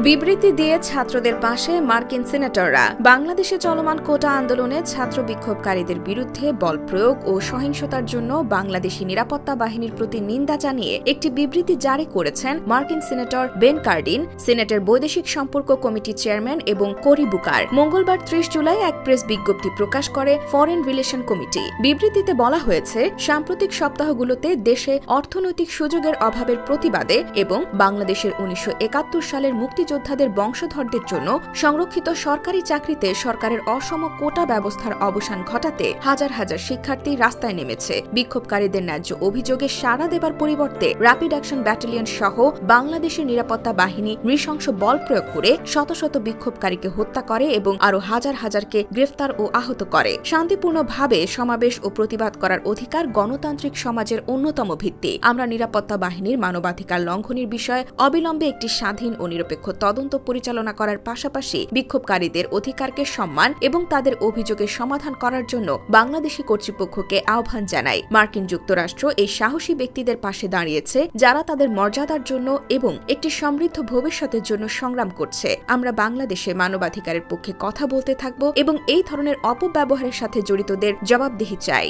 বিবৃতি দিয়ে ছাত্রদের পাশে মার্কিন সিনেটররা। বাংলাদেশে চলমান কোটা আন্দোলনে ছাত্র বিক্ষোভকারীদের বিরুদ্ধে বল প্রয়োগ ও সহিংসতার জন্য বাংলাদেশি নিরাপত্তা বাহিনীর প্রতি নিন্দা জানিয়ে একটি বিবৃতি জারি করেছেন মার্কিন সিনেটর বেন কার্ডিন, সিনেটের বৈদেশিক সম্পর্ক কমিটির চেয়ারম্যান এবং কোরি বুকার। মঙ্গলবার ৩০ জুলাই এক প্রেস বিজ্ঞপ্তি প্রকাশ করে ফরেন রিলেশন কমিটি। বিবৃতিতে বলা হয়েছে, সাম্প্রতিক সপ্তাহগুলোতে দেশে অর্থনৈতিক সুযোগের অভাবের প্রতিবাদে এবং বাংলাদেশের ১৯৭১ সালের মুক্তিযোদ্ধাদের বংশধরদের জন্য সংরক্ষিত সরকারি চাকরিতে সরকারের অসম কোটা ব্যবস্থার অবসান ঘটাতে হাজার হাজার শিক্ষার্থী রাস্তায় নেমেছে। বিক্ষোভকারীদের ন্যায্য অভিযোগে সাড়া দেবার পরিবর্তে র্যাপিড অ্যাকশন ব্যাটালিয়ন সহ বাংলাদেশের নিরাপত্তা বাহিনী নৃশংস বল প্রয়োগ করে শত শত বিক্ষোভকারীকে হত্যা করে এবং আরও হাজার হাজারকে গ্রেফতার ও আহত করে। শান্তিপূর্ণভাবে সমাবেশ ও প্রতিবাদ করার অধিকার গণতান্ত্রিক সমাজের অন্যতম ভিত্তি। আমরা নিরাপত্তা বাহিনীর মানবাধিকার লঙ্ঘনের বিষয়ে অবিলম্বে একটি স্বাধীন ও নিরপেক্ষ তদন্ত পরিচালনা করার পাশাপাশি বিক্ষোভকারীদের অধিকারকে সম্মান এবং তাদের অভিযোগের সমাধান করার জন্য বাংলাদেশি কর্তৃপক্ষকে আহ্বান জানায়। মার্কিন যুক্তরাষ্ট্র এই সাহসী ব্যক্তিদের পাশে দাঁড়িয়েছে যারা তাদের মর্যাদার জন্য এবং একটি সমৃদ্ধ ভবিষ্যতের জন্য সংগ্রাম করছে। আমরা বাংলাদেশে মানবাধিকারের পক্ষে কথা বলতে থাকব এবং এই ধরনের অপব্যবহারের সাথে জড়িতদের জবাবদিহি চাই।